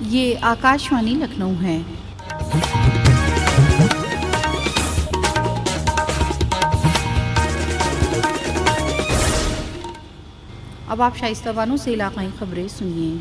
یہ آکاشوانی لکھنؤ ہے۔ اب آپ شائستہ بانو سے علاقائی خبریں سنیے۔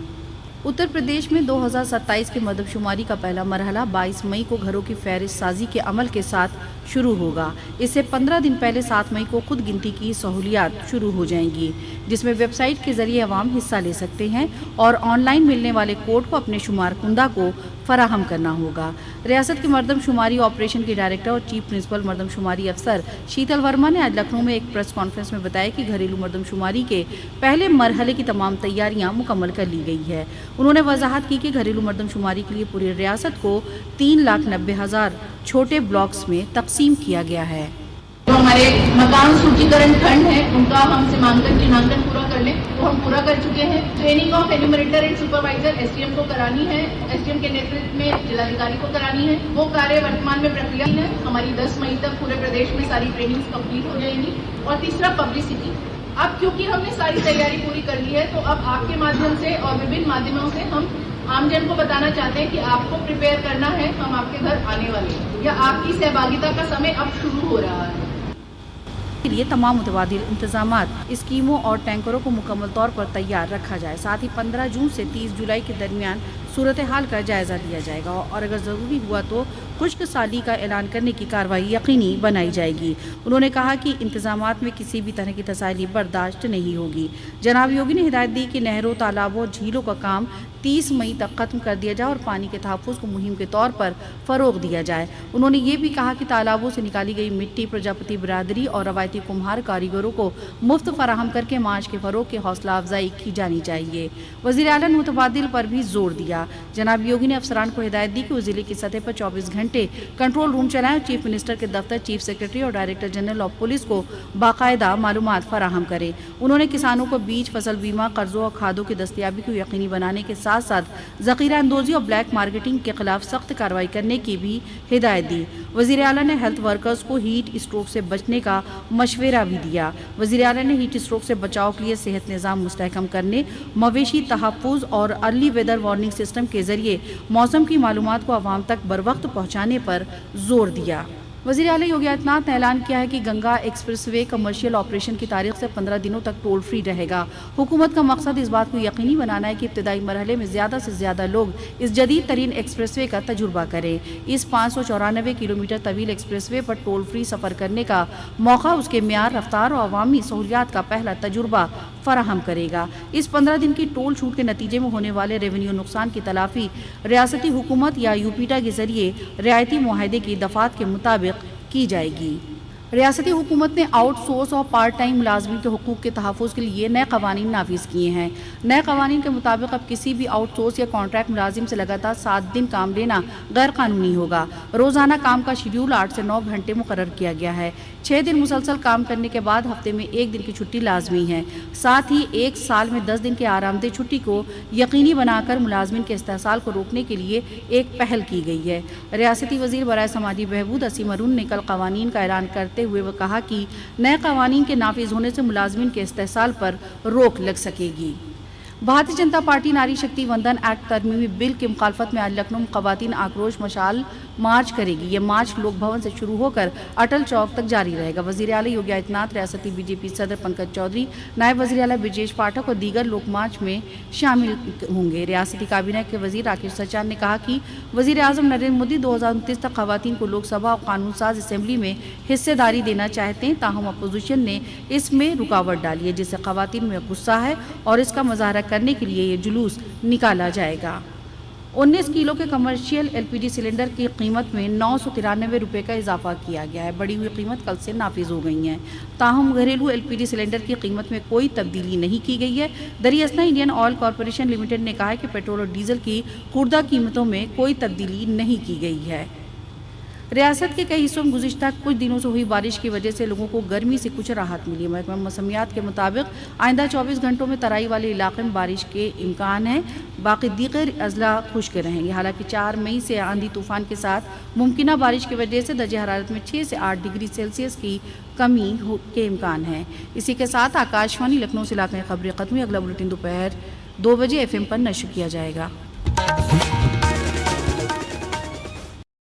اتر پردیش میں 2027 کے مردم شماری کا پہلا مرحلہ 22 مئی کو گھروں کی فہرست سازی کے عمل کے ساتھ شروع ہوگا۔ اس سے 15 دن پہلے 7 مئی کو خود گنتی کی سہولیات شروع ہو جائیں گی، جس میں ویب سائٹ کے ذریعے عوام حصہ لے سکتے ہیں اور آن لائن ملنے والے کوڈ کو اپنے شمار کنندہ کو فراہم کرنا ہوگا۔ ریاست کے مردم شماری آپریشن کے ڈائریکٹر اور چیف پرنسپل مردم شماری افسر شیتل ورما نے آج لکھنؤ میں ایک پریس کانفرنس میں بتایا کہ گھریلو مردم شماری کے پہلے مرحلے کی تمام تیاریاں مکمل کر لی گئی ہے۔ انہوں نے وضاحت کی کہ گھریلو مردم شماری کے لیے پوری ریاست کو 3,90,000 چھوٹے بلاکس میں تقسیم کیا گیا ہے۔ جو ہمارے مکان سوچیکرن کھنڈ ہیں ان کا ہم سیمانکن چنانکن پورا کر لیں وہ ہم پورا کر چکے ہیں۔ Training of enumerator and supervisor S D M کو کرانی ہے، ایس ڈی ایم کے نیترتو میں ضلعادھیکاری کو کرانی ہے۔ وہ کاریہ ورتمان میں پرکریا ہے، ہماری 10 مئی تک پورے پردیش میں ساری ٹریننگز کمپلیٹ ہو جائیں گی۔ اور تیسرا پبلسٹی، اب کیونکہ ہم نے ساری تیاری پوری کر لی ہے تو اب آپ کے مادھیم سے اور وبھن مادھیموں سے ہم عام جن کو بتانا چاہتے ہیں کہ آپ کو پریپیئر کرنا ہے، ہم آپ کے گھر آنے والے ہیں یا آپ کی سہبھاگیتا کا سمے اب شروع ہو رہا ہے۔ کے لیے تمام متبادل انتظامات، اسکیموں اور ٹینکروں کو مکمل طور پر تیار رکھا جائے۔ ساتھ ہی 15 جون سے 30 جولائی کے درمیان صورتحال کا جائزہ لیا جائے گا اور اگر ضروری ہوا تو خشک سالی کا اعلان کرنے کی کارروائی یقینی بنائی جائے گی۔ انہوں نے کہا کہ انتظامات میں کسی بھی طرح کی تساہلی برداشت نہیں ہوگی۔ جناب یوگی نے ہدایت دی کہ نہروں، تالابوں اور جھیلوں کا کام 30 مئی تک ختم کر دیا جائے اور پانی کے تحفظ کو مہم کے طور پر فروغ دیا جائے۔ انہوں نے یہ بھی کہا کہ تالابوں سے نکالی گئی مٹی پرجاپتی برادری اور روایتی کمہار کاریگروں کو مفت فراہم کر کے معاش کے فروغ کی حوصلہ افزائی کی جانی چاہیے۔ وزیر اعلیٰ نے متبادل پر بھی زور دیا۔ جناب یوگی نے افسران کو ہدایت دی کہ وہ ضلع کی سطح پر 24 گھنٹے کنٹرول روم چلائیں اور چیف منسٹر کے دفتر، چیف سیکرٹری اور ڈائریکٹر جنرل آف پولیس کو باقاعدہ معلومات فراہم کریں۔ انہوں نے کسانوں کو بیج، فصل بیمہ، قرضوں اور کھادوں کی دستیابی کو یقینی بنانے کے ساتھ ساتھ ذخیرہ اندوزی اور بلیک مارکیٹنگ کے خلاف سخت کارروائی کرنے کی بھی ہدایت دی۔ وزیر اعلیٰ نے ہیلتھ ورکرز کو ہیٹ اسٹروک سے بچنے کا مشورہ بھی دیا۔ وزیر اعلیٰ نے ہیٹ اسٹروک سے بچاؤ کے لیے صحت نظام مستحکم کرنے، مویشی تحفظ اور ارلی ویدر وارننگ سسٹم کے ذریعے موسم کی معلومات کو عوام تک بروقت پہنچانے پر زور دیا۔ وزیر اعلیٰ یوگی آدتیہ ناتھ نے اعلان کیا ہے کہ Ganga express way commercial operation کی تاریخ سے 15 دنوں تک ٹول فری رہے گا۔ حکومت کا مقصد اس بات کو یقینی بنانا ہے کہ ابتدائی مرحلے میں زیادہ سے زیادہ لوگ اس جدید ترین ایکسپریس وے کا تجربہ کریں۔ اس 594 کلومیٹر طویل ایکسپریس وے پر ٹول فری سفر کرنے کا موقع اس کے معیار، رفتار اور عوامی سہولیات کا پہلا تجربہ فراہم کرے گا۔ اس 15 دن کی ٹول چھوٹ کے نتیجے میں ہونے والے ریونیو نقصان کی تلافی ریاستی حکومت یا یوپیٹا کے ذریعے رعایتی معاہدے کی دفعات کے مطابق کی جائے گی۔ ریاستی حکومت نے آؤٹ سورس اور پارٹ ٹائم ملازمین کے حقوق کے تحفظ کے لیے نئے قوانین نافذ کیے ہیں۔ نئے قوانین کے مطابق اب کسی بھی آؤٹ سورس یا کانٹریکٹ ملازم سے لگاتار 7 دن کام لینا غیر قانونی ہوگا۔ روزانہ کام کا شیڈول 8 سے 9 گھنٹے مقرر کیا گیا ہے۔ 6 دن مسلسل کام کرنے کے بعد ہفتے میں 1 دن کی چھٹی لازمی ہے۔ ساتھ ہی 1 سال میں 10 دن کی آرام دہ چھٹی کو یقینی بنا کر ملازمین کے استحصال کو روکنے کے لیے ایک پہل کی گئی ہے۔ ریاستی وزیر برائے سماجی بہبود اسیم ارون نے کل قوانین کا اعلان کرتے ہوئے وہ کہا کہ نئے قوانین کے نافذ ہونے سے ملازمین کے استحصال پر روک لگ سکے گی۔ بھارتیہ جنتا پارٹی ناری شکتی وندن ایکٹ ترمیمی بل کی مخالفت میں آج لکھنؤ میں خواتین آکروش مشعل مارچ کرے گی۔ یہ مارچ لوک بھون سے شروع ہو کر اٹل چوک تک جاری رہے گا۔ وزیر اعلیٰ یوگی آدتیہ ناتھ، ریاستی بی جے پی صدر پنکج چودھری، نائب وزیر اعلیٰ برجیش پاٹھک اور دیگر لوگ مارچ میں شامل ہوں گے۔ ریاستی کابینہ کے وزیر راکیش سچان نے کہا کہ وزیر اعظم نریندر مودی 2029 تک خواتین کو لوک سبھا اور قانون ساز اسمبلی میں حصہ داری دینا چاہتے ہیں، تاہم اپوزیشن نے اس میں رکاوٹ ڈالی ہے، جس سے خواتین میں غصہ ہے اور اس کا مظاہرہ کرنے کے لیے یہ جلوس نکالا جائے گا۔ 19 کلو کے commercial L P G cylinder کی قیمت میں 993 روپے کا اضافہ کیا گیا ہے۔ بڑھی ہوئی قیمت کل سے نافذ ہو گئی ہیں، تاہم گھریلو ایل پی جی سلنڈر کی قیمت میں کوئی تبدیلی نہیں کی گئی ہے۔ دراصل انڈین آئل کارپوریشن لمیٹڈ نے کہا ہے کہ پیٹرول اور ڈیزل کی خوردہ قیمتوں میں کوئی تبدیلی نہیں کی گئی ہے۔ ریاست کے کئی حصوں میں گزشتہ کچھ دنوں سے ہوئی بارش کی وجہ سے لوگوں کو گرمی سے کچھ راحت ملی ہے۔ محکمہ موسمیات کے مطابق آئندہ 24 گھنٹوں میں ترائی والے علاقے میں بارش کے امکان ہیں، باقی دیگر اضلاع خشک رہیں گے۔ حالانکہ 4 مئی سے آندھی طوفان کے ساتھ ممکنہ بارش کی وجہ سے درجہ حرارت میں 6 سے 8 ڈگری سیلسیس کی کمی کے امکان ہیں۔ اسی کے ساتھ آکاشوانی لکھنؤ سے علاقائی خبریں ختم ہوئی۔ اگلا بلیٹن دوپہر 2 بجے FM پر نشر کیا جائے گا۔ ہے.